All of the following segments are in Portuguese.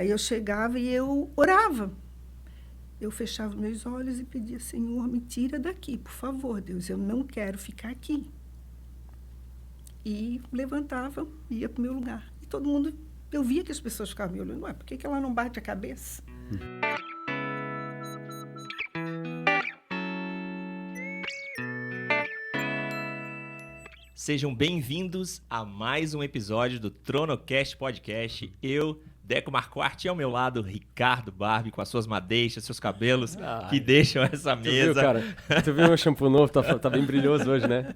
Aí eu chegava e eu orava. Eu fechava meus olhos e pedia, Senhor, me tira daqui, por favor, Deus, eu não quero ficar aqui. E levantava, ia para o meu lugar. E todo mundo, eu via que as pessoas ficavam me olhando, ué, por que ela não bate a cabeça? Sejam bem-vindos a mais um episódio do Tronocast Podcast. Eu, Deco Marquardt, e ao meu lado, Ricardo Barbie, com as suas madeixas, seus cabelos, que deixam essa mesa. Tu viu, cara? Tu viu meu shampoo novo? Tá bem brilhoso hoje, né?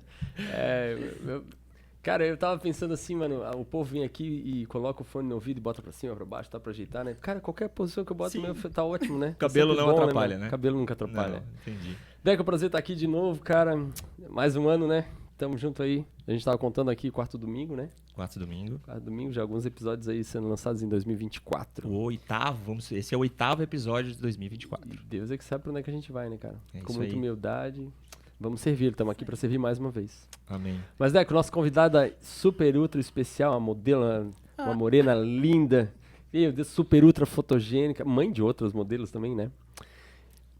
Cara, eu tava pensando assim, mano, o povo vem aqui e coloca o fone no ouvido e bota pra cima, pra baixo, tá pra ajeitar, né? Cara, qualquer posição que eu boto, meu, tá ótimo, né? O cabelo não bom, atrapalha, né? Cabelo nunca atrapalha. Não, entendi. Deco, prazer estar aqui de novo, cara. Mais um ano, né? Tamo junto aí. A gente tava contando aqui quarto domingo, né? Quarto domingo, já alguns episódios aí sendo lançados em 2024. O oitavo, esse é o oitavo episódio de 2024. E Deus é que sabe pra onde é que a gente vai, né, cara? É Com isso muita aí. humildade. Vamos servir, estamos aqui pra servir mais uma vez. Amém. Mas, Deco, nossa convidada super ultra especial, uma modelo, uma morena linda, meu Deus, super ultra fotogênica, mãe de outros modelos também, né?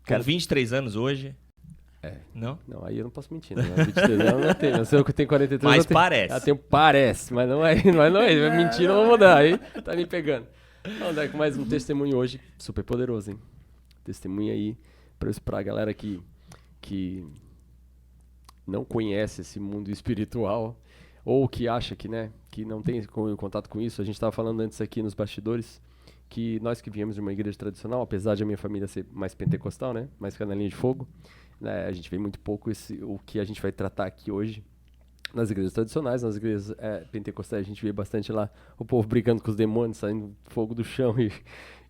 Com 23 anos hoje. É. Não? Não, aí eu não posso mentir, né? 23 anos não tenho. Eu sei que eu tenho 43 Mas eu tenho, parece. Parece, mas não é. Mentir não vou mudar, aí tá me pegando. Não, Deco, mais um testemunho hoje super poderoso, hein? Testemunho aí pra galera que não conhece esse mundo espiritual ou que acha que, né, que não tem contato com isso. A gente estava falando antes aqui nos bastidores que nós que viemos de uma igreja tradicional, apesar de a minha família ser mais pentecostal, né, mais canelinha de fogo, né, a gente vê muito pouco o que a gente vai tratar aqui hoje nas igrejas tradicionais. Nas igrejas pentecostais a gente vê bastante lá o povo brigando com os demônios, saindo fogo do chão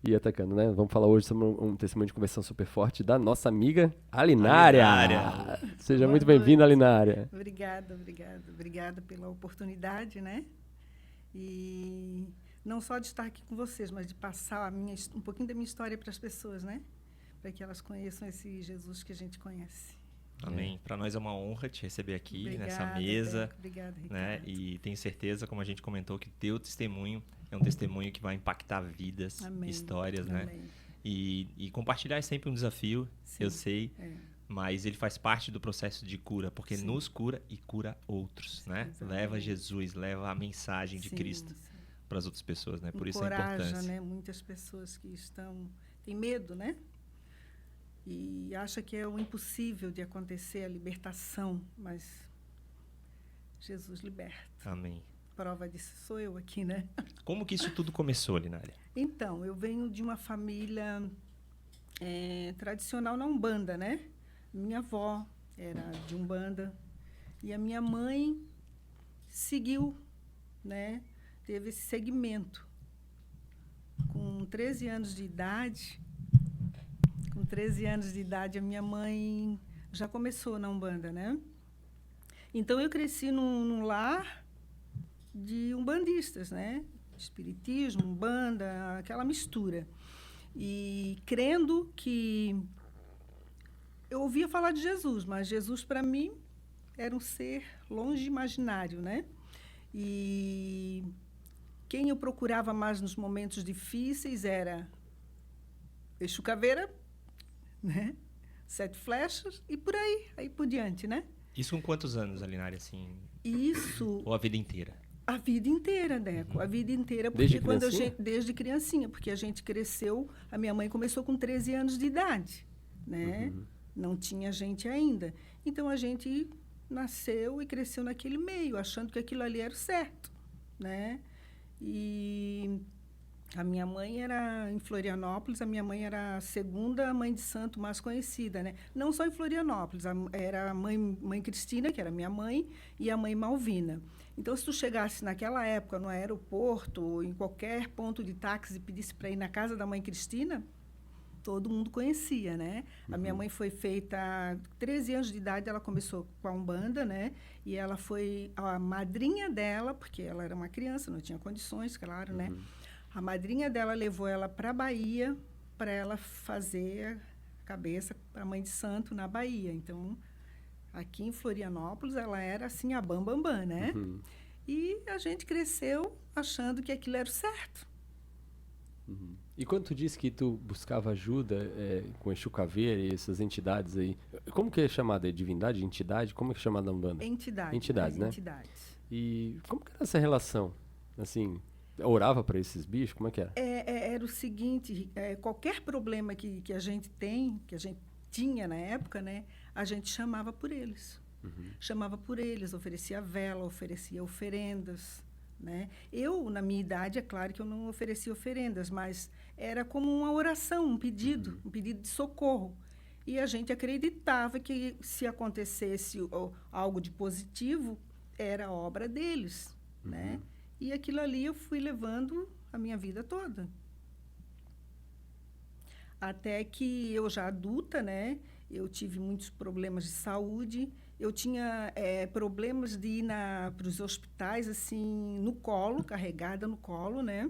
e atacando, né? Vamos falar hoje sobre um testemunho de conversão super forte da nossa amiga Alinária. Seja muito bem-vinda, Alinária. Obrigada pela oportunidade, né? E não só de estar aqui com vocês, mas de passar um pouquinho da minha história para as pessoas, né? Para que elas conheçam esse Jesus que a gente conhece. Amém. Para nós é uma honra te receber aqui Obrigada, nessa mesa. Obrigada, Ricardo. Né? E tenho certeza, como a gente comentou, que teu testemunho é um testemunho que vai impactar vidas, Amém. histórias, Amém. né? E compartilhar é sempre um desafio, Sim. eu sei, mas ele faz parte do processo de cura, porque Sim. nos cura e cura outros, né? Exatamente. Leva Jesus, leva a mensagem de Cristo para as outras pessoas, né? Por isso a importância. Né? Muitas pessoas que têm medo, né? E acha que é o impossível de acontecer a libertação, mas Jesus liberta. Amém. Prova disso sou eu aqui, né? Como que isso tudo começou, Alinária? Então, eu venho de uma família tradicional na Umbanda, né? Minha avó era de Umbanda e a minha mãe seguiu, né? Teve esse segmento. Com 13 anos de idade, a minha mãe já começou na Umbanda, né? Então, eu cresci num lar de umbandistas, né? Espiritismo, Umbanda, aquela mistura. E crendo que... Eu ouvia falar de Jesus, mas Jesus, para mim, era um ser longe imaginário, né? E quem eu procurava mais nos momentos difíceis era Exu Caveira, né? 7 flechas e por aí por diante, né? Isso com quantos anos, Alinária, assim? Isso... Ou a vida inteira? A vida inteira, Deco. A vida inteira. Desde Porque desde criancinha, porque a gente cresceu... A minha mãe começou com 13 anos de idade, né? Não tinha gente ainda. Então, a gente nasceu e cresceu naquele meio, achando que aquilo ali era o certo, né? E... A minha mãe era em Florianópolis, a minha mãe era a segunda mãe de santo mais conhecida, né? Não só em Florianópolis, era a mãe Cristina, que era minha mãe, e a mãe Malvina. Então, se tu chegasse naquela época no aeroporto, ou em qualquer ponto de táxi e pedisse para ir na casa da mãe Cristina, todo mundo conhecia, né? A minha mãe foi feita... 13 anos de idade, ela começou com a Umbanda, né? E ela foi a madrinha dela, porque ela era uma criança, não tinha condições, claro, né? A madrinha dela levou ela para a Bahia para ela fazer a cabeça para a mãe de santo na Bahia. Então, aqui em Florianópolis, ela era assim a bambambam, né? E a gente cresceu achando que aquilo era o certo, E quando tu disse que tu buscava ajuda com Exu Caveira e essas entidades aí, como que é chamada? Divindade, entidade? Como é que é chamada a Umbanda? Entidades, né? Entidades. E como que era essa relação? Assim, orava para esses bichos? Como é que era? Era o seguinte, qualquer problema que a gente tem, que a gente tinha na época, né, a gente chamava por eles. Chamava por eles, oferecia vela, oferecia oferendas, né? Eu, na minha idade, é claro que eu não oferecia oferendas, mas era como uma oração, um pedido de socorro. E a gente acreditava que se acontecesse algo de positivo, era obra deles, né? E aquilo ali eu fui levando a minha vida toda. Até que eu já adulta, né? Eu tive muitos problemas de saúde. Eu tinha problemas de ir para os hospitais, assim, no colo, carregada no colo, né?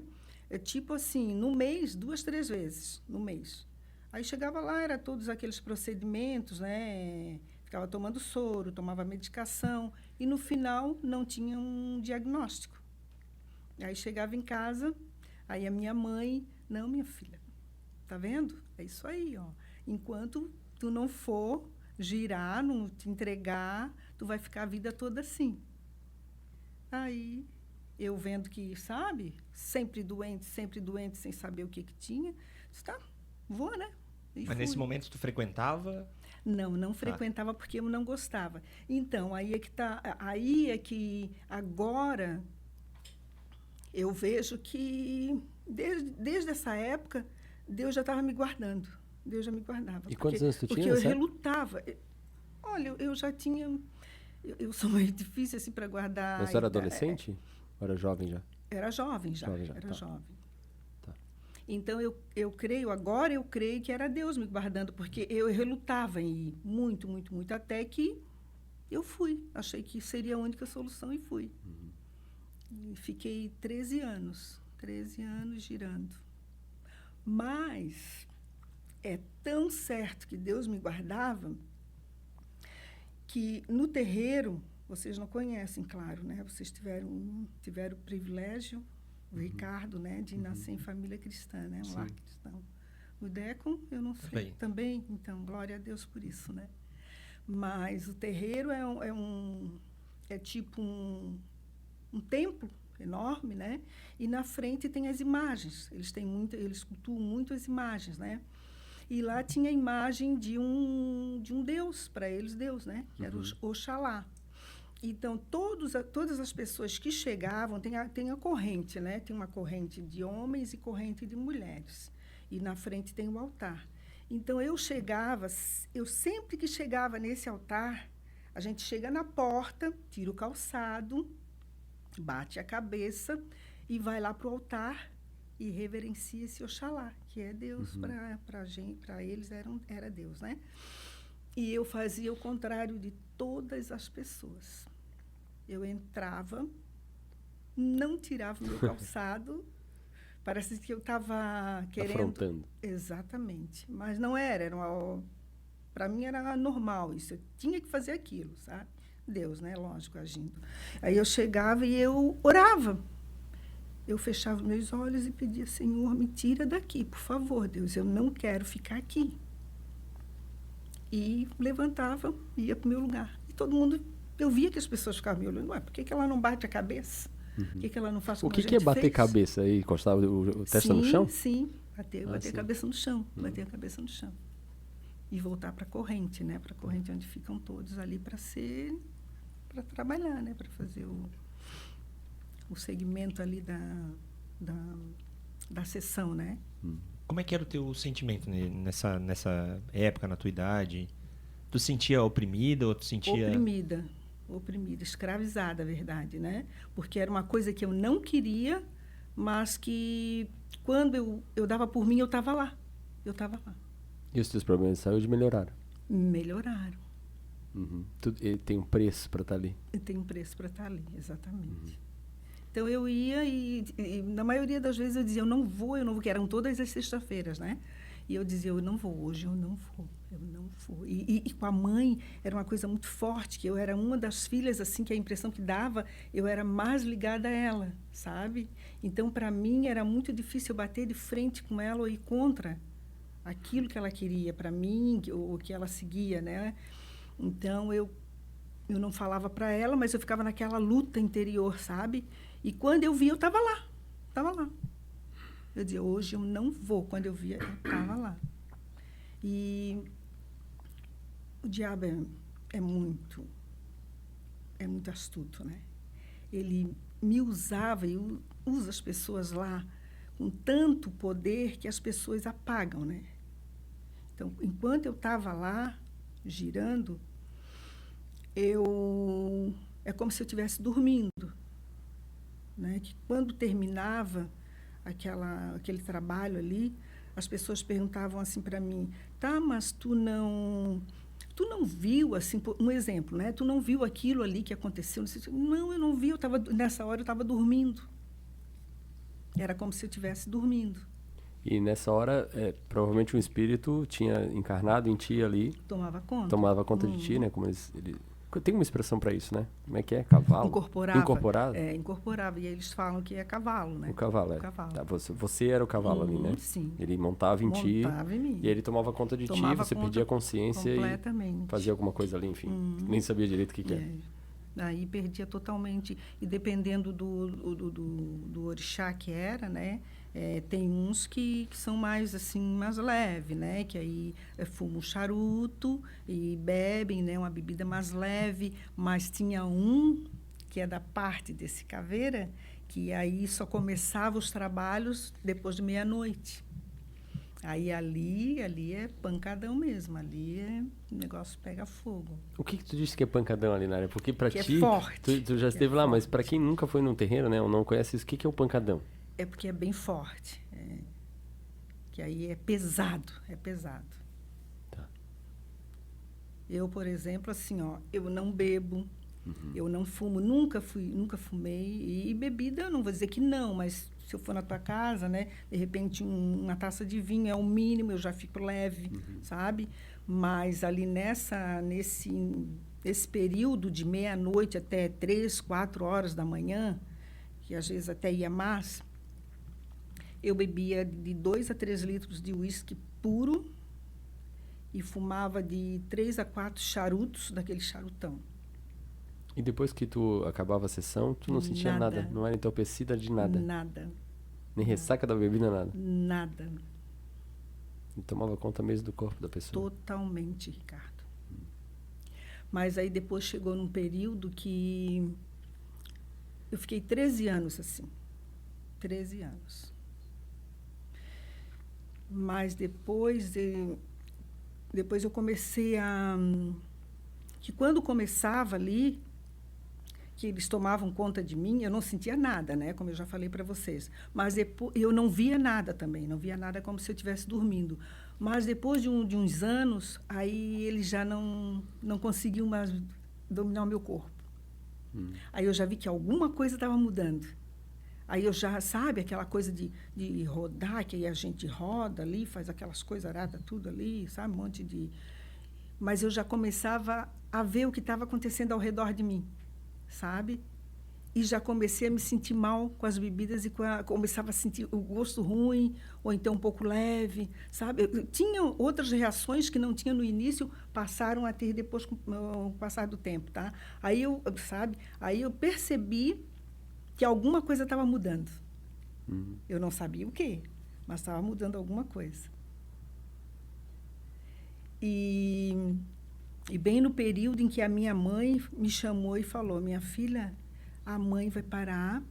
Tipo assim, no mês, 2, 3 vezes no mês. Aí chegava lá, era todos aqueles procedimentos, né? Ficava tomando soro, tomava medicação. E no final não tinha um diagnóstico. Aí chegava em casa, aí a minha mãe, não, minha filha, tá vendo? É isso aí, ó. Enquanto tu não for girar, não te entregar, tu vai ficar a vida toda assim. Aí, eu vendo que, sabe, sempre doente, sem saber o que tinha, disse, tá, vou, né? E Mas nesse momento tu frequentava? Não frequentava porque eu não gostava. Então, aí é que agora eu vejo que desde essa época Deus já estava me guardando. Deus já me guardava. E quantos anos tu tinha? Porque eu relutava. Olha, eu já tinha... Eu sou meio difícil assim para guardar... Mas você era adolescente? Ou era jovem já? Era jovem já. Era tá. jovem. Tá. Então, eu creio que era Deus me guardando, porque eu relutava em ir muito, muito, muito, até que eu fui. Achei que seria a única solução e fui. E fiquei 13 anos girando. Mas é tão certo que Deus me guardava que no terreiro, vocês não conhecem, claro, né? Vocês tiveram o privilégio, o Ricardo, né, de nascer em família cristã, né? Um lar cristão. O Deco, eu não sei. Também. Então, glória a Deus por isso, né? Mas o terreiro é tipo um templo enorme, né? E na frente tem as imagens. Eles cultuam muito as imagens, né? E lá tinha a imagem de um Deus, para eles Deus, né? Que era o Oxalá. Então, todas as pessoas que chegavam, tem a corrente, né? Tem uma corrente de homens e corrente de mulheres. E na frente tem o altar. Então, eu sempre que chegava nesse altar, a gente chega na porta, tira o calçado, bate a cabeça e vai lá para o altar e reverencia esse Oxalá, que é Deus. Para eles era Deus, né? E eu fazia o contrário de todas as pessoas. Eu entrava, não tirava o meu calçado, parece que eu estava querendo... Afrontando. Exatamente. Mas não era para mim era normal isso. Eu tinha que fazer aquilo, sabe? Deus, né? Lógico, agindo. Aí eu chegava e eu orava. Eu fechava meus olhos e pedia, Senhor, me tira daqui, por favor, Deus, eu não quero ficar aqui. E levantava, ia para o meu lugar. E todo mundo, eu via que as pessoas ficavam me olhando, por que ela não bate a cabeça? Por que ela não faz como a gente fez? O que é bater cabeça aí? Encostava o testa no chão? Sim, bater a cabeça no chão, bater a cabeça no chão. E voltar para a corrente, né? Para a corrente onde ficam todos ali para trabalhar, né? Para fazer o segmento ali da sessão, né? Como é que era o teu sentimento nessa época, na tua idade? Tu sentia oprimida ou tu sentia... Oprimida, escravizada, a verdade, né? Porque era uma coisa que eu não queria, mas que quando eu dava por mim, eu estava lá. E os teus problemas de saúde melhoraram? Melhoraram. Tem um preço para estar ali? Tem um preço para estar ali, exatamente. Então, eu ia e na maioria das vezes eu dizia, eu não vou, que eram todas as sextas-feiras, né? E eu dizia, eu não vou hoje, eu não vou. E com a mãe era uma coisa muito forte, que eu era uma das filhas, assim, que a impressão que dava, eu era mais ligada a ela, sabe? Então, para mim, era muito difícil eu bater de frente com ela ou ir contra aquilo que ela queria para mim, ou que ela seguia, né? Então, eu não falava para ela, mas eu ficava naquela luta interior, sabe? E quando eu via, eu estava lá. Eu dizia, hoje eu não vou. Quando eu via, eu estava lá. E o diabo é muito astuto, né? Ele me usava e usa as pessoas lá com tanto poder que as pessoas apagam, né? Então, enquanto eu estava lá, girando, é como se eu estivesse dormindo, né? Que quando terminava aquele trabalho ali, as pessoas perguntavam assim para mim, tá, mas tu não viu, assim, um exemplo, né? Tu não viu aquilo ali que aconteceu? Não, eu não vi, nessa hora eu estava dormindo. Era como se eu estivesse dormindo. E nessa hora, provavelmente um espírito tinha encarnado em ti ali. Tomava conta de ti, né? Como ele tem uma expressão para isso, né? Como é que é? Cavalo? Incorporava. Incorporava. E eles falam que é cavalo, né? O cavalo, é. Cavalo. Tá, você era o cavalo ali, né? Sim. Ele montava em ti. Em mim. E ele tomava conta de ti, você perdia a consciência completamente. E fazia alguma coisa ali, enfim. Nem sabia direito o que é. Aí perdia totalmente. E dependendo do orixá que era, né? Tem uns que são mais assim, mais leve, né? Que aí fumam charuto e bebem, né? Uma bebida mais leve. Mas tinha um que é da parte desse caveira, que aí só começava os trabalhos depois de meia-noite. Aí ali é pancadão mesmo, o negócio pega fogo. O que tu disse que é pancadão ali, Nária? Porque pra ti, é forte. Tu já esteve lá, mas pra quem nunca foi num terreiro, né, ou não conhece isso, o que é o pancadão? É porque é bem forte, que aí é pesado. Tá. Eu, por exemplo, assim, ó, eu não bebo, eu não fumo, nunca fumei, e bebida, eu não vou dizer que não, mas se eu for na tua casa, né, de repente uma taça de vinho é o mínimo, eu já fico leve, sabe? Mas ali nesse período de meia-noite até 3, 4 horas da manhã, que às vezes até ia mais, eu bebia de 2 a 3 litros de uísque puro e fumava de 3 a 4 charutos, daquele charutão. E depois que tu acabava a sessão, tu não sentia nada? Não era entorpecida de nada? Nada. Nem ressaca da bebida, nada? Nada. E tomava conta mesmo do corpo da pessoa? Totalmente, Ricardo. Mas aí depois chegou num período que eu fiquei 13 anos assim. 13 anos. Mas depois eu comecei que quando começava ali, que eles tomavam conta de mim, eu não sentia nada, né? Como eu já falei para vocês. Mas depois, eu não via nada também, não via nada como se eu estivesse dormindo. Mas depois de uns anos, aí eles já não conseguiam mais dominar o meu corpo. Aí eu já vi que alguma coisa estava mudando. Aí eu já, sabe, aquela coisa de rodar, que aí a gente roda ali, faz aquelas coisas aradas tudo ali, sabe, um monte de... Mas eu já começava a ver o que estava acontecendo ao redor de mim, sabe? E já comecei a me sentir mal com as bebidas e começava a sentir o gosto ruim, ou então um pouco leve, sabe? Eu tinha outras reações que não tinha no início, passaram a ter depois com o passar do tempo, tá? Aí eu percebi que alguma coisa estava mudando. Eu não sabia o quê, mas estava mudando alguma coisa. E bem no período em que a minha mãe me chamou e falou, minha filha, a mãe vai parar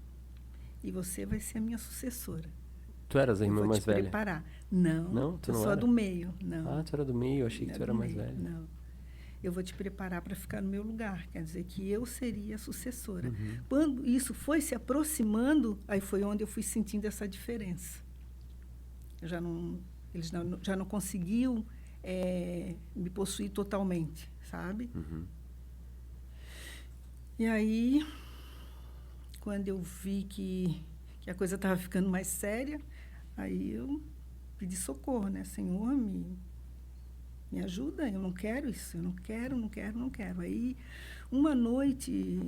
e você vai ser a minha sucessora. Tu eras a irmã mais velha? Eu vou te preparar. Não, eu sou a do meio. Não. Ah, tu era do meio, eu achei que tu era mais velha. Não. Eu vou te preparar para ficar no meu lugar. Quer dizer que eu seria a sucessora. Quando isso foi se aproximando, aí foi onde eu fui sentindo essa diferença. Eles já não conseguiam me possuir totalmente, sabe? E aí, quando eu vi que a coisa estava ficando mais séria, aí eu pedi socorro, né? Senhor, me ajuda, eu não quero isso, eu não quero. Aí, uma noite,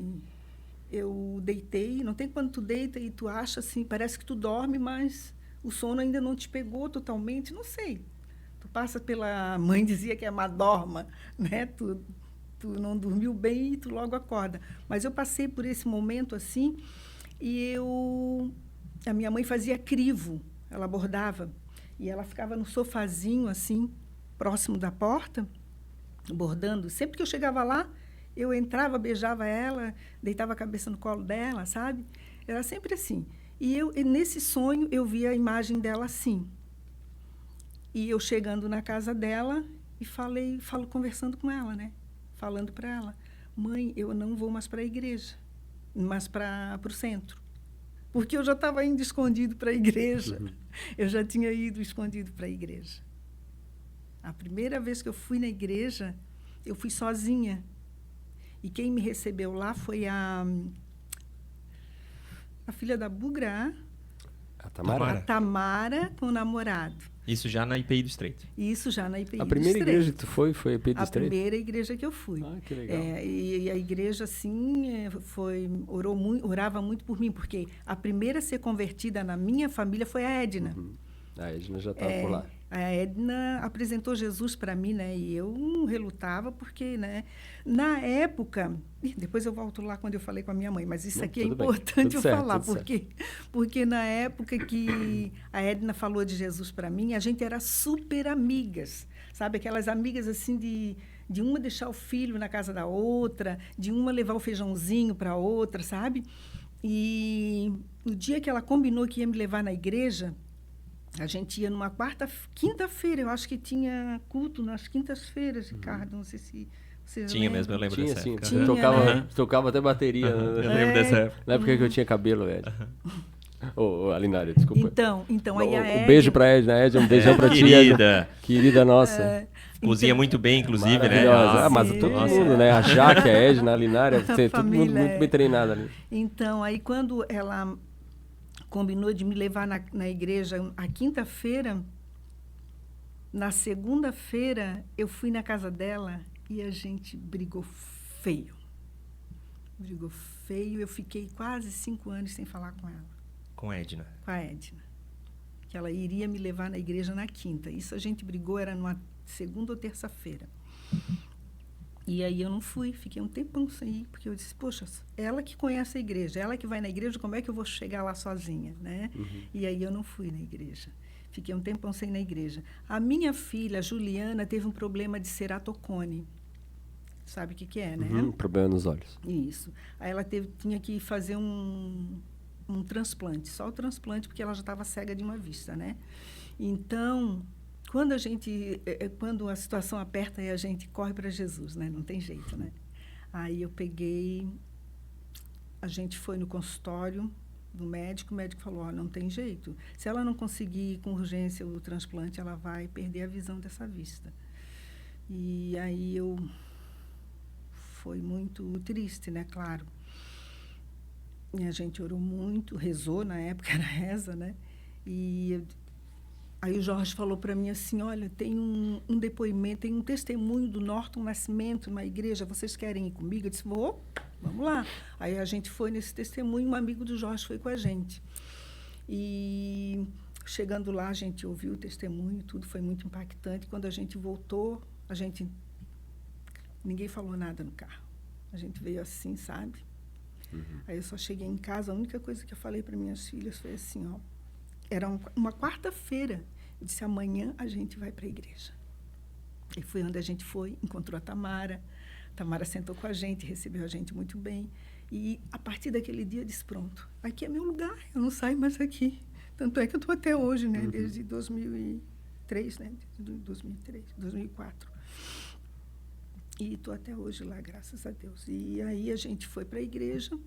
eu deitei, não tem quando tu deita e tu acha assim, parece que tu dorme, mas o sono ainda não te pegou totalmente, não sei. Tu passa pela... Mãe dizia que é madorma, né? Tu não dormiu bem e tu logo acorda. Mas eu passei por esse momento assim e a minha mãe fazia crivo, ela bordava. E ela ficava no sofazinho, assim, próximo da porta, bordando. Sempre que eu chegava lá, eu entrava, beijava ela, deitava a cabeça no colo dela, sabe? Era sempre assim. E nesse sonho, eu via a imagem dela assim. E eu chegando na casa dela e falo conversando com ela, né? Falando para ela, mãe, eu não vou mais para a igreja, mas para o centro. Porque eu já estava indo escondido para a igreja. Eu já tinha ido escondido para a igreja. A primeira vez que eu fui na igreja, eu fui sozinha. E quem me recebeu lá foi a filha da Bugra, a Tamara com o namorado. Isso já na IPI do Estreito? Isso já na IPI do Estreito. A primeira igreja que tu foi a IPI do Estreito? A primeira igreja que eu fui. Ah, que legal. E a igreja, assim, orava muito por mim, porque a primeira a ser convertida na minha família foi a Edna. Uhum. A Edna já estava por lá. A Edna apresentou Jesus para mim, né? E eu relutava porque, né? Na época, depois eu volto lá quando eu falei com a minha mãe, mas isso aqui é importante eu falar, porque na época que a Edna falou de Jesus para mim, a gente era super amigas, sabe? Aquelas amigas assim de uma deixar o filho na casa da outra, de uma levar o feijãozinho para a outra, sabe? E no dia que ela combinou que ia me levar na igreja, a gente ia numa quinta-feira, eu acho que tinha culto nas quintas-feiras, Ricardo, não sei se você tinha lembra. mesmo, eu lembro dessa época. Tinha, tocava até bateria. Eu lembro dessa época. Na época que eu tinha cabelo, Ed. Alinária, desculpa. Então aí a Ed... Um beijo pra Ed, né, Ed? Um beijão pra ti. Querida nossa. Cozinha muito bem, inclusive, né? Mas todo mundo, né? A Jaque, a Edna, a Linária, todo mundo muito bem treinado ali. Então, aí quando ela combinou de me levar na igreja a quinta-feira, na segunda-feira eu fui na casa dela e a gente brigou feio. Eu fiquei quase 5 anos sem falar com ela. Com a Edna? Com a Edna. Que ela iria me levar na igreja na quinta. Isso a gente brigou, era numa segunda ou terça-feira. E aí eu não fui, fiquei um tempão sem ir, porque eu disse, poxa, ela que conhece a igreja, ela que vai na igreja, como é que eu vou chegar lá sozinha, né? Uhum. E aí eu não fui na igreja. Fiquei um tempão sem ir na igreja. A minha filha, Juliana, teve um problema de ceratocone. Sabe o que é, né? Problema nos olhos. Isso. Aí ela tinha que fazer um transplante, só o transplante, porque ela já estava cega de uma vista, né? Então, quando a situação aperta, aí a gente corre para Jesus, né? Não tem jeito, né? Aí a gente foi no consultório do médico, o médico falou, não tem jeito. Se ela não conseguir com urgência o transplante, ela vai perder a visão dessa vista. E aí foi muito triste, né? Claro. E a gente orou muito, rezou, na época era reza, né? Aí o Jorge falou para mim assim, olha, tem um depoimento, tem um testemunho do Norton Nascimento numa igreja, vocês querem ir comigo? Eu disse, vamos lá. Aí a gente foi nesse testemunho, um amigo do Jorge foi com a gente. E chegando lá, a gente ouviu o testemunho, tudo foi muito impactante. Quando a gente voltou, ninguém falou nada no carro. A gente veio assim, sabe? Uhum. Aí eu só cheguei em casa, a única coisa que eu falei para minhas filhas foi assim, ó, era uma quarta-feira. Eu disse, amanhã a gente vai para a igreja. E foi onde a gente foi, encontrou a Tamara. A Tamara sentou com a gente, recebeu a gente muito bem. E, a partir daquele dia, eu disse, pronto, aqui é meu lugar, eu não saio mais aqui. Tanto é que eu estou até hoje, né? Desde 2003, né? 2004. E estou até hoje lá, graças a Deus. E aí a gente foi para a igreja.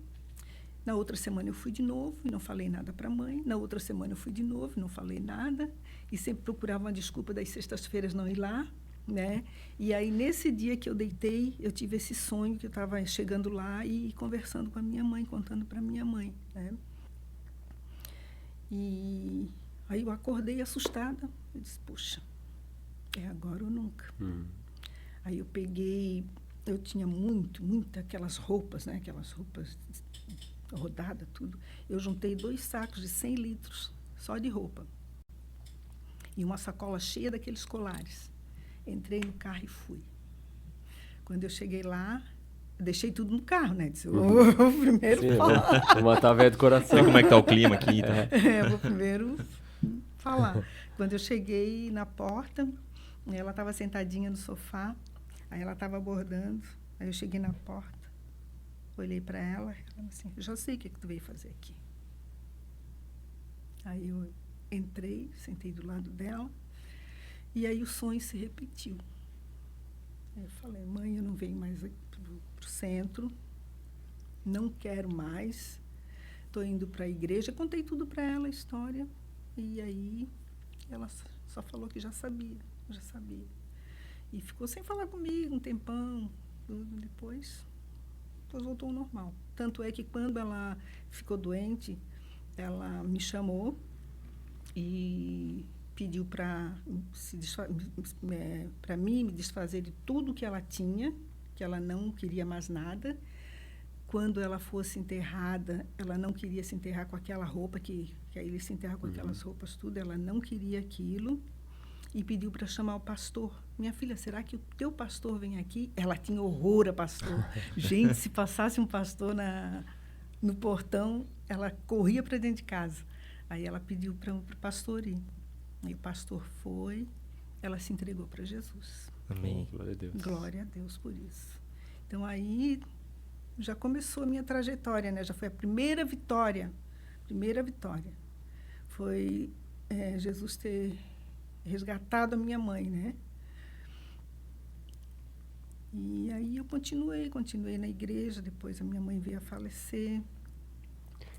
Na outra semana eu fui de novo e não falei nada para a mãe. Na outra semana eu fui de novo e não falei nada. E sempre procurava uma desculpa das sextas-feiras não ir lá, né? E aí, nesse dia que eu deitei, eu tive esse sonho que eu estava chegando lá e conversando com a minha mãe, contando para a minha mãe, né? E aí eu acordei assustada. Eu disse, puxa, é agora ou nunca. Aí eu peguei, eu tinha muito aquelas roupas, né? Aquelas roupas rodadas, tudo. Eu juntei 2 sacos de 100 litros só de roupa. E uma sacola cheia daqueles colares. Entrei no carro e fui. Quando eu cheguei lá, deixei tudo no carro, né? Disse, vou primeiro falar. Vou matar a velha do coração. Como é que tá o clima aqui? Tá? Vou primeiro falar. Quando eu cheguei na porta, ela estava sentadinha no sofá, aí ela estava bordando, aí eu cheguei na porta, olhei para ela, ela assim, já sei o que tu veio fazer aqui. Aí eu entrei, sentei do lado dela, e aí o sonho se repetiu. Aí eu falei, mãe, eu não venho mais para o centro, não quero mais, estou indo para a igreja. Contei tudo para ela, a história, e aí ela só falou que já sabia. E ficou sem falar comigo um tempão, tudo. Depois voltou ao normal. Tanto é que quando ela ficou doente, ela me chamou e pediu para mim me desfazer de tudo que ela tinha, que ela não queria mais nada. Quando ela fosse enterrada, ela não queria se enterrar com aquela roupa, que aí ele se enterra com aquelas roupas tudo, ela não queria aquilo. E pediu para chamar o pastor. Minha filha, será que o teu pastor vem aqui? Ela tinha horror a pastor. Gente, se passasse um pastor no portão, ela corria para dentro de casa. Aí ela pediu para o pastor ir. Aí o pastor foi, ela se entregou para Jesus. Amém. Glória a Deus. Glória a Deus por isso. Então aí já começou a minha trajetória, né? Já foi a primeira vitória. Foi Jesus ter resgatado a minha mãe, né? E aí eu continuei na igreja, depois a minha mãe veio a falecer.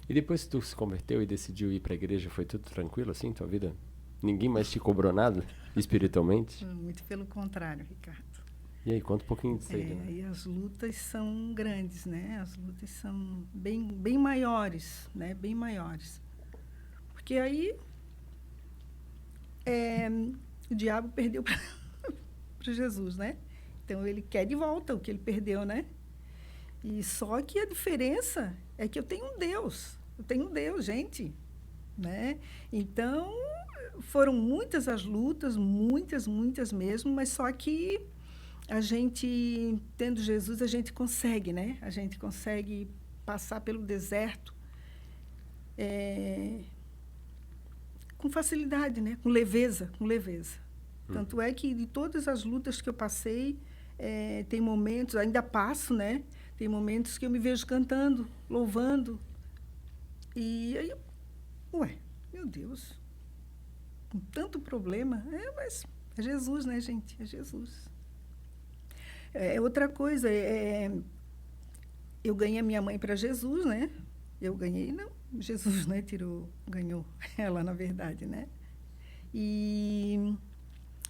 E depois que tu se converteu e decidiu ir para a igreja, foi tudo tranquilo assim, tua vida? Ninguém mais te cobrou nada, espiritualmente? Muito pelo contrário, Ricardo. E aí, conta um pouquinho disso aí. Né? E as lutas são grandes, né? As lutas são bem maiores, né? Bem maiores. Porque aí o diabo perdeu para Jesus, né? Então ele quer de volta o que ele perdeu, né? E só que a diferença é que eu tenho um Deus, gente, né? Então foram muitas as lutas, muitas mesmo, mas só que a gente, tendo Jesus, a gente consegue, né? A gente consegue passar pelo deserto com facilidade, né? Com leveza. Tanto é que de todas as lutas que eu passei, tem momentos, ainda passo, né? Tem momentos que eu me vejo cantando, louvando. E aí, meu Deus, com tanto problema. Mas é Jesus, né, gente? É Jesus. Outra coisa, eu ganhei a minha mãe para Jesus, né? Eu ganhei, não, Jesus, né, ganhou ela, na verdade, né? E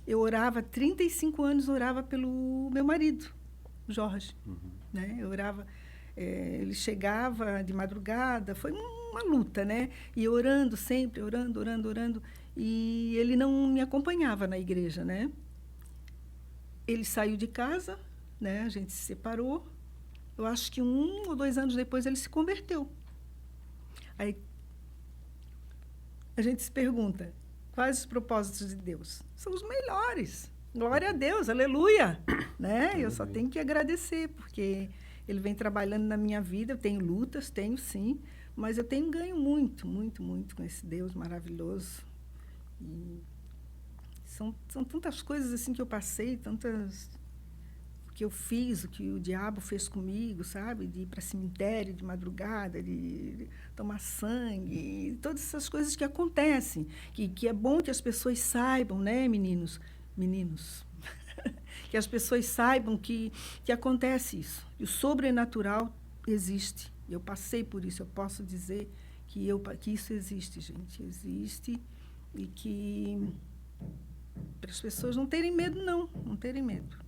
eu orava, 35 anos, orava pelo meu marido, Jorge. Né? Eu orava, ele chegava de madrugada, foi uma luta, né? E orando sempre, orando. E ele não me acompanhava na igreja, né? Ele saiu de casa, né? A gente se separou. Eu acho que 1 ou 2 anos depois ele se converteu. Aí a gente se pergunta, quais os propósitos de Deus? São os melhores. Glória a Deus, aleluia. Né? Eu só tenho que agradecer, porque ele vem trabalhando na minha vida. Eu tenho lutas, tenho sim, mas eu tenho ganho muito com esse Deus maravilhoso. E são tantas coisas assim que eu passei, tantas que eu fiz, o que o diabo fez comigo, sabe? De ir para cemitério de madrugada, de tomar sangue, todas essas coisas que acontecem, que é bom que as pessoas saibam, né, meninos, que as pessoas saibam que acontece isso. E o sobrenatural existe. Eu passei por isso, eu posso dizer que isso existe, gente, existe, e que para as pessoas não terem medo, não terem medo.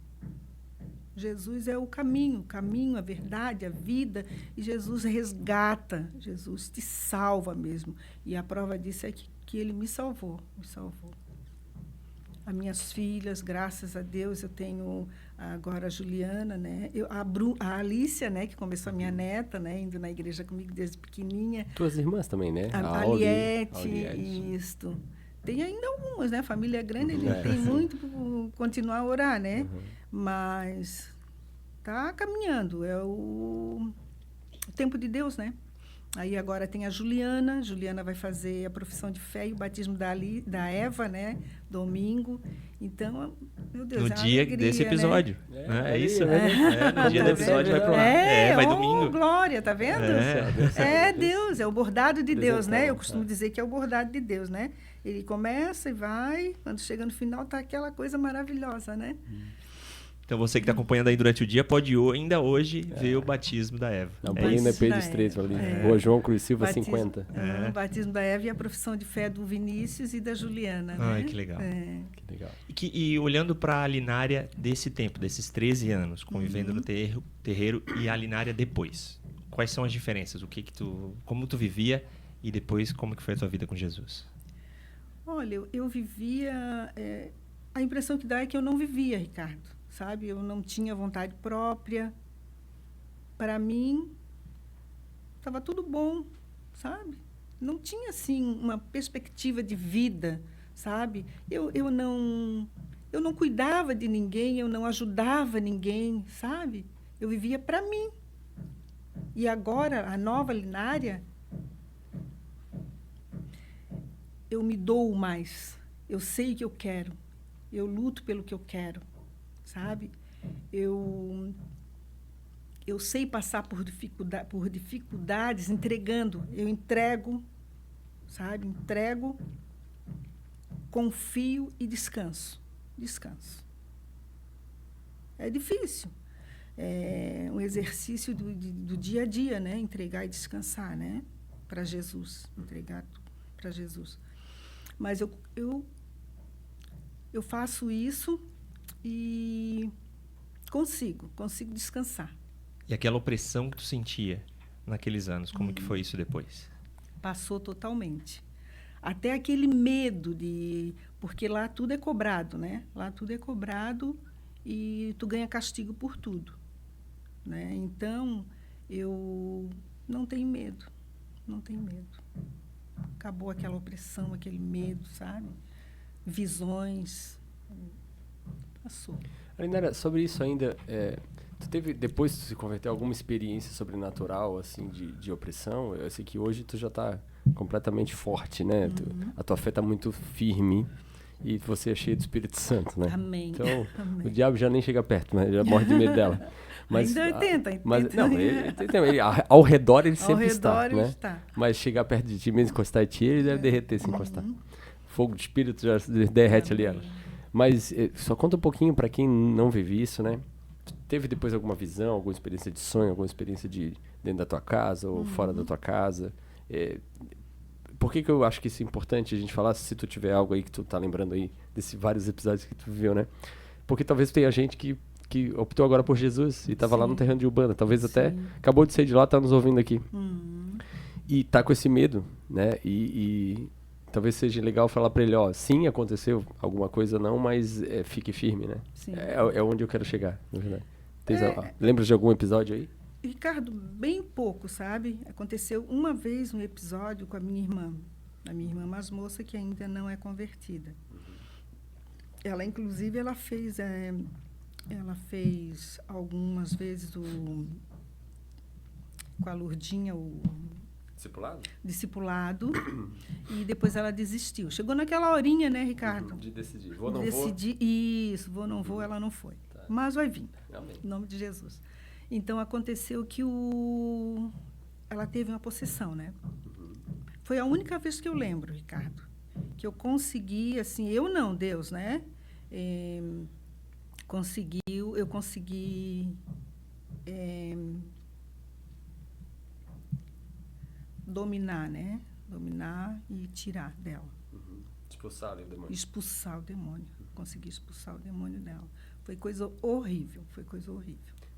Jesus é o caminho, a verdade, a vida, e Jesus resgata, Jesus te salva mesmo. E a prova disso é que ele me salvou. As minhas filhas, graças a Deus, eu tenho agora a Juliana, né? A Alícia, né? Que começou a minha neta, né? Indo na igreja comigo desde pequenininha. Tuas irmãs também, né? A Liette, isto. Tem ainda algumas, né? Família grande, a gente tem muito por continuar a orar, né? Mas tá caminhando. É o tempo de Deus, né? Aí agora tem a Juliana. Juliana vai fazer a profissão de fé e o batismo da Eva, né? Domingo. Então, meu Deus, no dia alegria, desse episódio. Né? É isso, né? No dia do episódio vai pro ar. Vai domingo. Glória, tá vendo? Deus, é o bordado de Deus, né? Eu costumo dizer que é o bordado de Deus, né? Ele começa e vai, quando chega no final, tá aquela coisa maravilhosa, né? Então, você que está acompanhando aí durante o dia, pode ainda hoje ver o batismo da Eva. Na Bolina Pedro Estreito, ali. Rua João Cruz Silva, 50. O batismo da Eva e a profissão de fé do Vinícius e da Juliana. Ai, né? Que legal. Que legal. E olhando para a Linária desse tempo, desses 13 anos, convivendo no terreiro e a Linária depois, quais são as diferenças? Como tu vivia e depois como que foi a tua vida com Jesus? Olha, eu vivia... a impressão que dá é que eu não vivia, Ricardo. Sabe? Eu não tinha vontade própria. Para mim, estava tudo bom, sabe? Não tinha, assim, uma perspectiva de vida, sabe? Eu não cuidava de ninguém, eu não ajudava ninguém, sabe? Eu vivia para mim. E agora, a nova Linária, eu me dou mais. Eu sei o que eu quero. Eu luto pelo que eu quero. Sabe? Eu sei passar por dificuldades entregando. Eu entrego, sabe? Entrego, confio e descanso. Descanso. É difícil. É um exercício do dia a dia, né? Entregar e descansar, né? Para Jesus. Entregar para Jesus. Mas eu faço isso e consigo descansar. E aquela opressão que tu sentia naqueles anos, como que foi isso depois? Passou totalmente. Até aquele medo porque lá tudo é cobrado, né? Lá tudo é cobrado e tu ganha castigo por tudo, né? Então, eu não tenho medo. Não tenho medo. Acabou aquela opressão, aquele medo, sabe? Visões... Passou. Alinara, sobre isso ainda, tu teve, depois de se converter, alguma experiência sobrenatural, assim, de opressão? Eu sei que hoje tu já está completamente forte, né? A tua fé está muito firme e você é cheio do Espírito Santo, né? Amém. Então, Amém. O diabo já nem chega perto, né? Já morre de medo dela. Mas, ainda tenta. Mas, não, ele, ao redor ele sempre está, né? Está. Mas chegar perto de ti, mesmo encostar em ti, ele deve derreter se encostar. Fogo do Espírito já derrete ali ela. Mas só conta um pouquinho para quem não vive isso, né? Teve depois alguma visão, alguma experiência de sonho, alguma experiência de dentro da tua casa ou fora da tua casa? Por que eu acho que isso é importante a gente falar, se tu tiver algo aí que tu tá lembrando aí, desses vários episódios que tu viveu, né? Porque talvez tenha gente que optou agora por Jesus e estava lá no terreno de Umbanda. Talvez até acabou de sair de lá, tá nos ouvindo aqui. E tá com esse medo, né? E talvez seja legal falar para ele, sim, aconteceu alguma coisa não, mas fique firme, né? É onde eu quero chegar, na verdade. Lembra de algum episódio aí? Ricardo, bem pouco, sabe? Aconteceu uma vez um episódio com a minha irmã mais moça, que ainda não é convertida. Ela, inclusive, ela fez algumas vezes com a Lourdinha discipulado e depois ela desistiu. Chegou naquela horinha, né, Ricardo? De decidir. Vou, não decidir, vou? Isso, vou, não vou, ela não foi. Tá. Mas vai vir, Amém. em nome de Jesus. Então, aconteceu que ela teve uma possessão, né? Foi a única vez que eu lembro, Ricardo, que eu consegui, assim, eu não, Deus, né? Eu consegui dominar, né? Dominar e tirar dela. Expulsar o demônio. Expulsar o demônio. Consegui expulsar o demônio dela. Foi coisa horrível,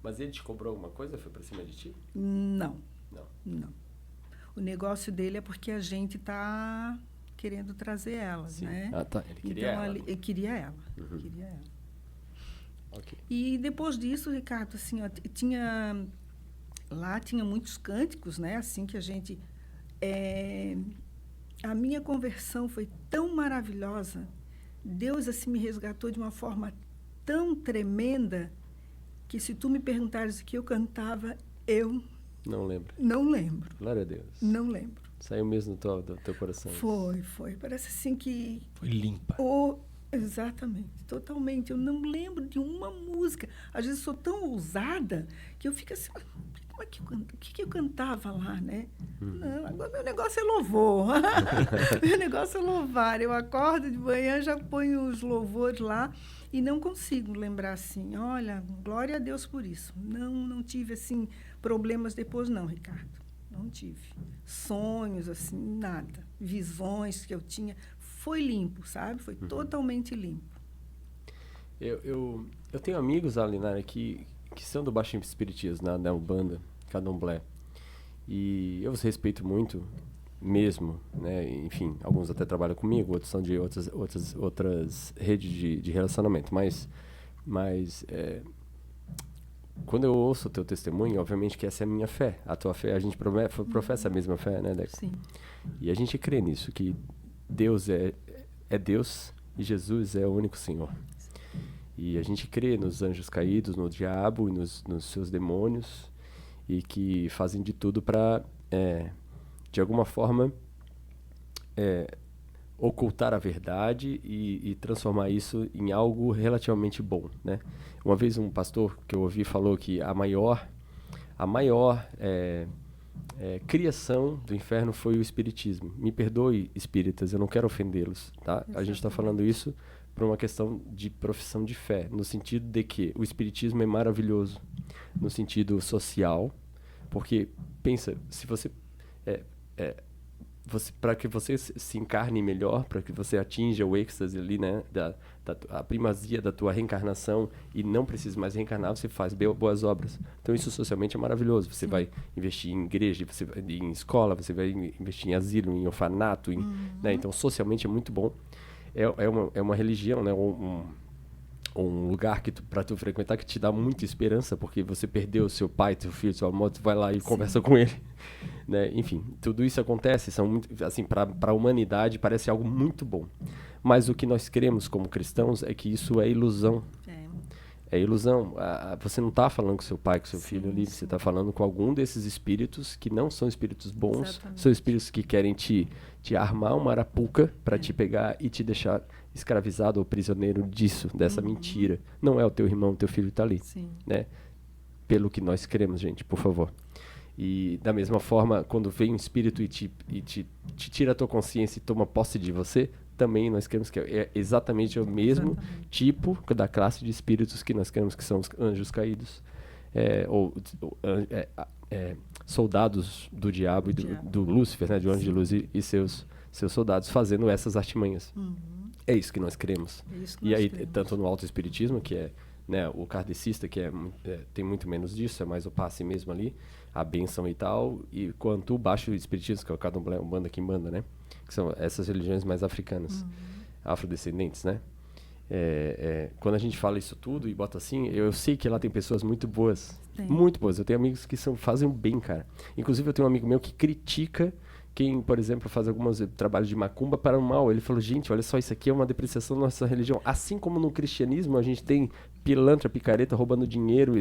Mas ele te cobrou alguma coisa? Foi pra cima de ti? Não. O negócio dele é porque a gente tá querendo trazer elas, Sim. né? Ah, tá. Ele queria então, ela. ele queria ela. Uhum. Queria ela. Okay. E depois disso, Ricardo, assim, ó, lá tinha muitos cânticos, né? Assim que a gente... a minha conversão foi tão maravilhosa. Deus, assim, me resgatou de uma forma tão tremenda que se tu me perguntares o que eu cantava, eu... Não lembro. Não lembro. Glória a Deus. Não lembro. Saiu mesmo do teu coração. Foi. Parece assim que... Foi limpa. Exatamente, totalmente. Eu não lembro de uma música. Às vezes sou tão ousada que eu fico assim, como é que o que eu cantava lá, né? Não, agora meu negócio é louvor. Meu negócio é louvar. Eu acordo de manhã, já ponho os louvores lá e não consigo lembrar assim, olha, glória a Deus por isso. Não tive, assim, problemas depois não, Ricardo. Não tive. Sonhos, assim, nada. Visões que eu tinha. Foi limpo, sabe? Foi totalmente limpo. Eu tenho amigos, Alinara, que são do Baixo Espiritismo, na Umbanda, Candomblé. E eu os respeito muito, mesmo, né? Enfim, alguns até trabalham comigo, outros são de outras redes de relacionamento. Mas quando eu ouço o teu testemunho, obviamente que essa é a minha fé. A tua fé, a gente professa a mesma fé, né, Deco? Sim. E a gente crê nisso, que Deus é Deus e Jesus é o único Senhor. E a gente crê nos anjos caídos, no diabo e nos seus demônios, e que fazem de tudo para, de alguma forma, ocultar a verdade e transformar isso em algo relativamente bom, né? Uma vez um pastor que eu ouvi falou que a maior criação do inferno foi o espiritismo. Me perdoe, espíritas, eu não quero ofendê-los, tá? Exatamente. A gente está falando isso por uma questão de profissão de fé, no sentido de que o espiritismo é maravilhoso, no sentido social, porque, pensa, se você... para que você se encarne melhor, para que você atinja o êxtase ali, né, a primazia da tua reencarnação e não precise mais reencarnar, você faz boas obras. Então isso socialmente é maravilhoso. Você vai investir em igreja, você vai em escola, você vai investir em asilo, em orfanato, né? Então socialmente é muito bom. É uma religião, né, um lugar para tu frequentar que te dá muita esperança, porque você perdeu seu pai, seu filho, sua mãe, tu vai lá e conversa com ele, né? Enfim, tudo isso acontece, são muito, assim, para a humanidade parece algo muito bom, mas o que nós cremos como cristãos é que isso é ilusão. É ilusão. Você não está falando com seu pai, com seu filho ali, você está falando com algum desses espíritos que não são espíritos bons. Exatamente. São espíritos que querem te armar uma arapuca para te pegar e te deixar escravizado ou prisioneiro dessa mentira. Não é o teu irmão, o teu filho está ali. Sim. Né? Pelo que nós cremos, gente, por favor. E da mesma forma, quando vem um espírito e te tira a tua consciência e toma posse de você, também nós queremos que é exatamente o mesmo tipo da classe de espíritos que nós queremos, que são os anjos caídos, soldados do diabo e do Lúcifer, né, de anjo de luz e seus soldados fazendo essas artimanhas. É isso que nós queremos. Tanto no autoespiritismo, que é, né, o kardecista, que tem muito menos disso, é mais o passe mesmo ali, a bênção e tal, e quanto o baixo espiritismo, que é o Candomblé, Umbanda, Quimbanda, né, que são essas religiões mais africanas, afrodescendentes, né. Quando a gente fala isso tudo e bota assim, eu sei que lá tem pessoas muito boas, muito boas. Eu tenho amigos que fazem bem, cara. Inclusive eu tenho um amigo meu que critica quem, por exemplo, faz alguns trabalhos de macumba para o mal. Ele falou, gente, olha só, isso aqui é uma depreciação da nossa religião. Assim como no cristianismo a gente tem pilantra, picareta roubando dinheiro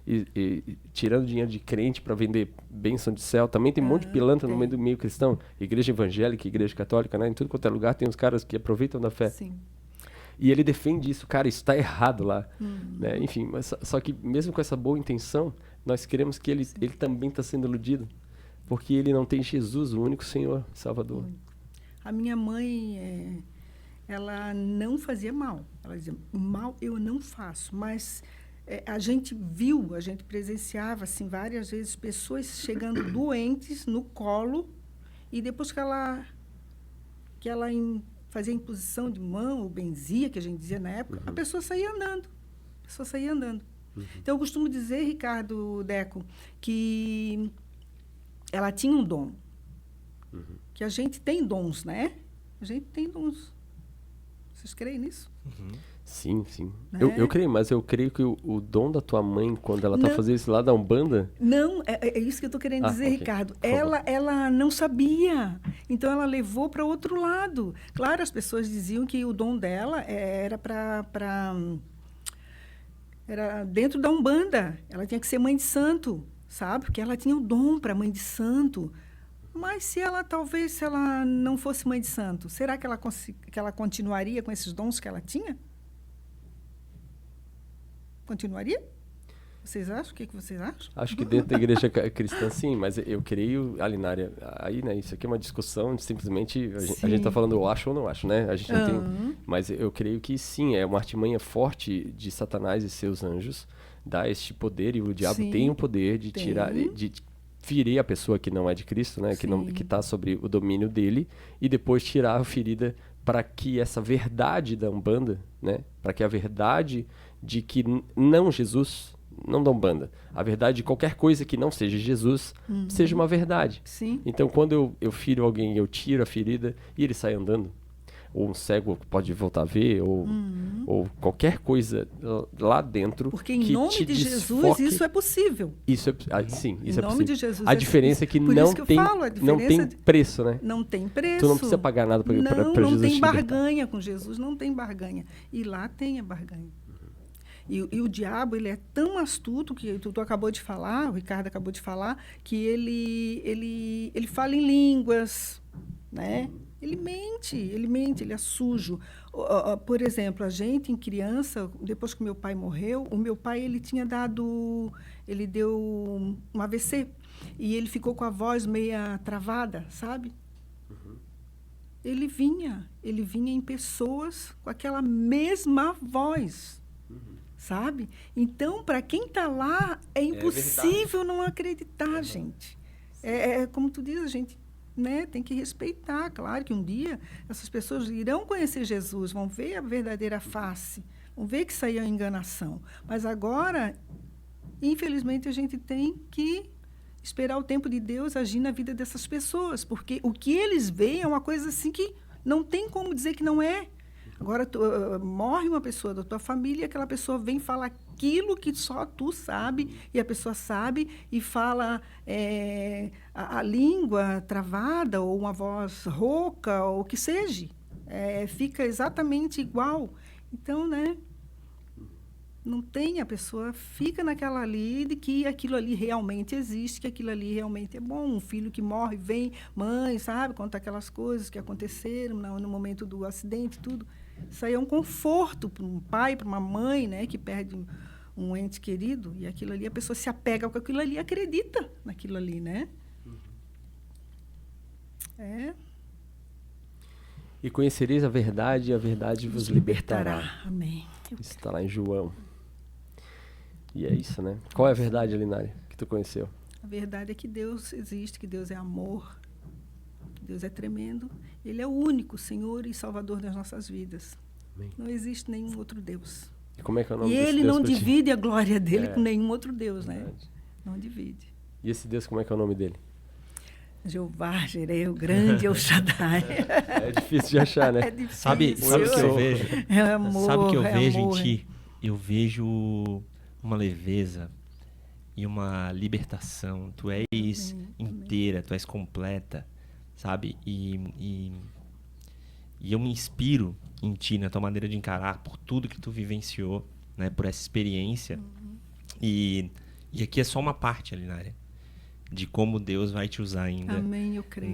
e tirando dinheiro de crente para vender bênção de céu. Também tem um monte de pilantra no meio do meio cristão. Igreja evangélica, igreja católica, né? Em tudo quanto é lugar tem os caras que aproveitam da fé. Sim. E ele defende isso. Cara, isso está errado lá. Né? Enfim, mas só que mesmo com essa boa intenção, nós queremos que ele também está sendo iludido. Porque ele não tem Jesus, o único Senhor, Salvador. A minha mãe, ela não fazia mal. Ela dizia, mal eu não faço. Mas a gente presenciava assim, várias vezes pessoas chegando doentes no colo e depois que ela fazia imposição de mão, ou benzia, que a gente dizia na época, a pessoa saía andando. Então, eu costumo dizer, Ricardo, Deco, que ela tinha um dom. Que a gente tem dons, né? A gente tem dons. Vocês creem nisso? Uhum. Sim, sim. Né? Eu creio, mas eu creio que o dom da tua mãe, quando ela está fazendo isso lá da Umbanda... Não, é isso que eu estou querendo dizer, okay. Ricardo. Ela não sabia. Então, ela levou para outro lado. Claro, as pessoas diziam que o dom dela era era dentro da Umbanda. Ela tinha que ser mãe de santo, sabe? Porque ela tinha o dom para mãe de santo. Mas se ela não fosse mãe de santo, será que ela continuaria com esses dons que ela tinha? Continuaria? Vocês acham? O que vocês acham? Acho que dentro da igreja cristã, sim, mas eu creio, Alinária, aí, né, isso aqui é uma discussão de simplesmente, a gente está falando eu acho ou não acho, né? A gente não tem, mas eu creio que sim, é uma artimanha forte de Satanás e seus anjos, dá este poder, e o diabo tem o poder de tirar, de ferir a pessoa que não é de Cristo, né? Que está sobre o domínio dele, e depois tirar a ferida para que essa verdade da Umbanda, né? Para que a verdade de que não Jesus, não da Umbanda, a verdade de qualquer coisa que não seja Jesus, seja uma verdade. Sim. Então, quando eu firo alguém, eu tiro a ferida e ele sai andando, ou um cego pode voltar a ver, ou qualquer coisa lá dentro. Porque em nome de Jesus isso é possível. Isso é, sim, isso é possível. Em nome de Jesus. A diferença é que não tem preço, né? Não tem preço. Tu não precisa pagar nada para Jesus. Não tem barganha com Jesus, não tem barganha. E lá tem a barganha. E o diabo, ele é tão astuto, que tu acabou de falar, o Ricardo acabou de falar, que ele fala em línguas, né? Ele mente, ele é sujo. Por exemplo, a gente, em criança, depois que meu pai morreu, o meu pai, ele deu um AVC, e ele ficou com a voz meia travada, sabe? Ele vinha em pessoas com aquela mesma voz. Sabe? Então, para quem está lá, é impossível não acreditar, gente. Como tu diz, a gente, né, tem que respeitar. Claro que um dia essas pessoas irão conhecer Jesus, vão ver a verdadeira face, vão ver que saiu a enganação. Mas agora, infelizmente, a gente tem que esperar o tempo de Deus agir na vida dessas pessoas, porque o que eles veem é uma coisa assim que não tem como dizer que não é. Agora, morre uma pessoa da tua família, aquela pessoa vem falar aquilo que só tu sabe, e a pessoa sabe, e fala a língua travada, ou uma voz rouca, ou o que seja. Fica exatamente igual. Então, né? Não tem, a pessoa fica naquela ali de que aquilo ali realmente existe, que aquilo ali realmente é bom. Um filho que morre, vem, mãe, sabe? Conta aquelas coisas que aconteceram no momento do acidente, tudo. Isso aí é um conforto para um pai, para uma mãe, né? Que perde um ente querido. E aquilo ali, a pessoa se apega com aquilo ali e acredita naquilo ali, né? E conhecereis a verdade, e a verdade vos libertará. Amém. Isso está lá em João. E é isso, né? Qual é a verdade, Alinária, que tu conheceu? A verdade é que Deus existe, que Deus é amor, que Deus é tremendo. Ele é o único Senhor e Salvador das nossas vidas. Amém. Não existe nenhum outro Deus. E como é que é o nome desse Deus? E Ele não divide a glória dele com nenhum outro Deus, verdade. Né? Não divide. E esse Deus, como é que é o nome dele? Jeová, Jireh, o grande El Shaddai. É difícil de achar, né? É difícil. Sabe o que eu vejo? É amor, sabe o que eu vejo amor. em ti? Eu vejo uma leveza e uma libertação. Tu és inteira, tu és completa, sabe? E eu me inspiro em ti, na tua maneira de encarar, por tudo que tu vivenciou, né? Por essa experiência. E aqui é só uma parte, Alinária, de como Deus vai te usar ainda. Amém, eu creio.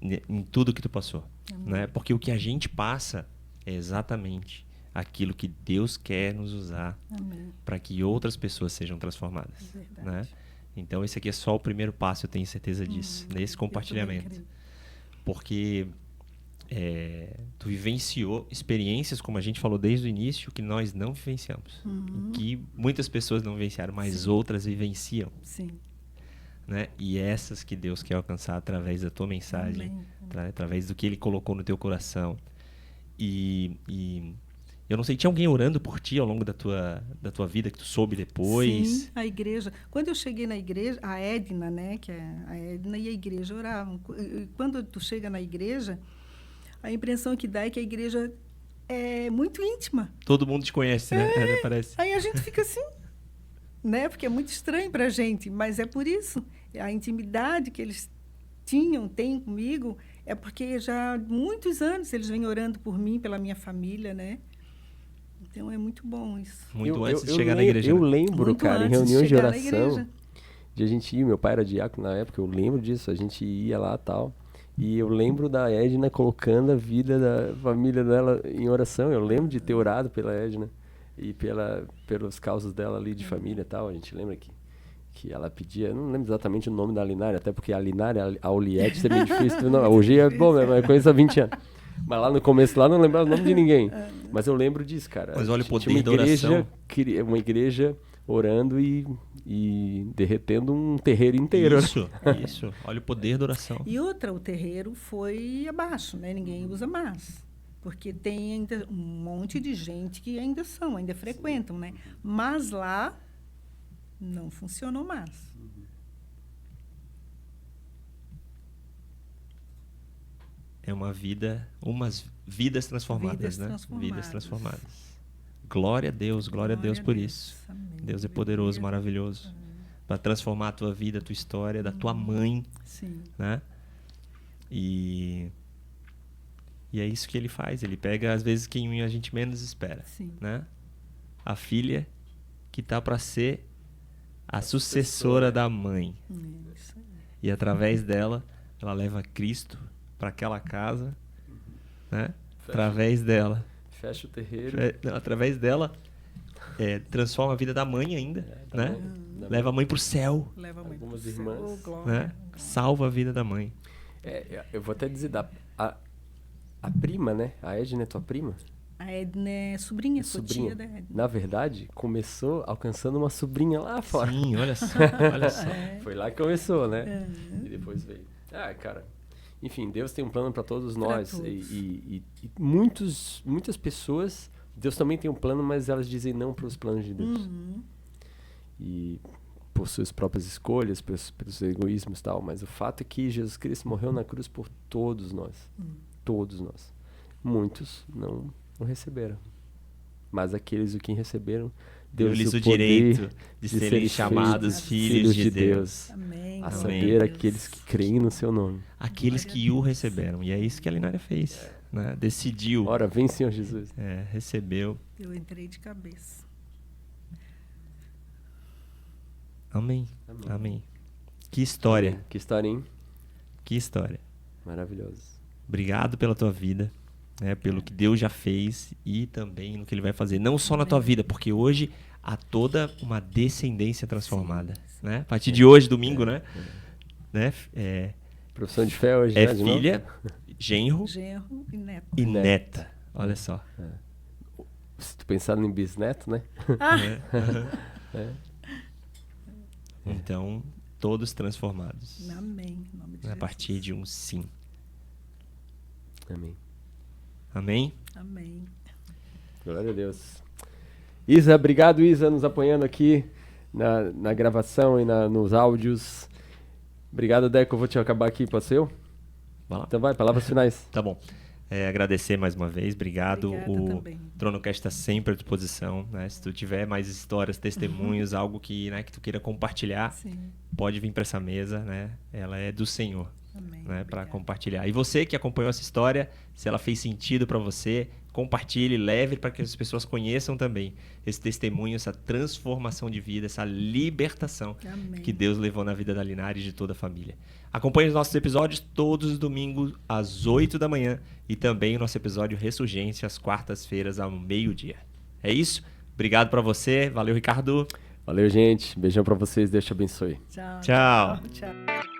Em tudo que tu passou, né? Porque o que a gente passa é exatamente aquilo que Deus quer nos usar para que outras pessoas sejam transformadas, né? Então esse aqui é só o primeiro passo, eu tenho certeza disso, nesse compartilhamento, porque tu vivenciou experiências, como a gente falou desde o início, que nós não vivenciamos, que muitas pessoas não vivenciaram, mas outras vivenciam. Sim. Né? E essas que Deus quer alcançar através da tua mensagem, através do que Ele colocou no teu coração. E Eu não sei, tinha alguém orando por ti ao longo da tua vida, que tu soube depois? Sim, a igreja. Quando eu cheguei na igreja, a Edna, né, que é a Edna e a igreja oravam. Quando tu chega na igreja, a impressão que dá é que a igreja é muito íntima. Todo mundo te conhece, né? Parece. Aí a gente fica assim, né, porque é muito estranho para a gente, mas é por isso. A intimidade que eles têm comigo, é porque já há muitos anos eles vêm orando por mim, pela minha família, né? Então é muito bom isso. Muito antes de chegar na igreja. Eu lembro, Muito cara, em antes de reunião de chegar na oração, igreja. de a gente ir, meu pai era diácono na época, eu lembro disso, a gente ia lá e tal. E eu lembro da Edna colocando a vida da família dela em oração. Eu lembro de ter orado pela Edna e pelas causas dela ali de família e tal. A gente lembra que ela pedia, não lembro exatamente o nome da Linária, até porque a Linária, a Oliette, é meio difícil. Não, hoje é bom, eu conheço há 20 anos. Mas lá no começo, lá não lembrava o nome de ninguém. Mas eu lembro disso, cara. Mas olha o poder uma da oração. Uma igreja orando e derretendo um terreiro inteiro. Isso. Olha o poder da oração. E outra, o terreiro foi abaixo, né? Ninguém usa mais. Porque tem ainda um monte de gente que ainda frequentam, né? Mas lá não funcionou mais. É umas vidas transformadas, Vidas transformadas. Glória a Deus por isso. Amém. Deus é poderoso, maravilhoso. Para transformar a tua vida, a tua história, da tua mãe. Sim. Né? E é isso que ele faz. Ele pega, às vezes, quem a gente menos espera. Sim. Né? A filha que está para ser a sucessora da mãe. Isso aí. E através dela, ela leva Cristo para aquela casa, né? Através dela. Fecha o terreiro. Através dela, transforma a vida da mãe ainda, né? Leva a mãe para o céu. Leva a mãe Algumas pro céu. irmãs, Oh, glória, Né? Salva a vida da mãe. Eu vou até dizer, a prima, né? A Edna é tua prima? A Edna é sobrinha, sou tia da Edna. Na verdade, começou alcançando uma sobrinha lá fora. Sim, olha só. Foi lá que começou, né? E depois veio. Cara, enfim, Deus tem um plano para todos nós. E muitas pessoas, Deus também tem um plano, mas elas dizem não para os planos de Deus. Uhum. E por suas próprias escolhas, pelos egoísmos e tal. Mas o fato é que Jesus Cristo morreu na cruz por todos nós. Todos nós. Muitos não receberam. Mas aqueles o que receberam, deu-lhes o direito de serem chamados filhos de Deus. Amém. A saber, aqueles que creem no seu nome. Aqueles que o receberam. E é isso que a Linária fez. Né? Decidiu. Ora, vem, Senhor Jesus. Recebeu. Eu entrei de cabeça. Amém. Que história. Que história, hein? Que história. Maravilhoso. Obrigado pela tua vida. Pelo que Deus já fez e também no que Ele vai fazer. Não só na tua vida, porque hoje há toda uma descendência transformada. Sim. Né? A partir de hoje, domingo, né? Profissão de fé hoje, é né? filha, genro e neta. neta. Olha só. Se tu pensar em bisneto, né? Então, todos transformados. Amém. Em nome de Jesus. A partir de um sim. Amém. Amém? Amém. Glória a Deus. Isa, obrigado, Isa, nos apoiando aqui na gravação e nos áudios. Obrigado, Deco. Eu vou te acabar aqui, pode ser eu? Vai lá. Então vai, palavras finais. Tá bom. Agradecer mais uma vez, obrigado. Obrigada também. Tronocast está sempre à disposição. Né? Se tu tiver mais histórias, testemunhos, algo que tu queira compartilhar, Sim. pode vir para essa mesa. Né? Ela é do Senhor. Amém. Né, para compartilhar. E você que acompanhou essa história, se ela fez sentido para você, compartilhe, leve para que as pessoas conheçam também esse testemunho, essa transformação de vida, essa libertação Amém. que Deus levou na vida da Linária e de toda a família. Acompanhe os nossos episódios todos os domingos às 8 da manhã e também o nosso episódio Ressurgência às quartas-feiras ao meio-dia. É isso? Obrigado para você. Valeu, Ricardo. Valeu, gente. Beijão para vocês. Deus te abençoe. Tchau. Tchau. Tchau.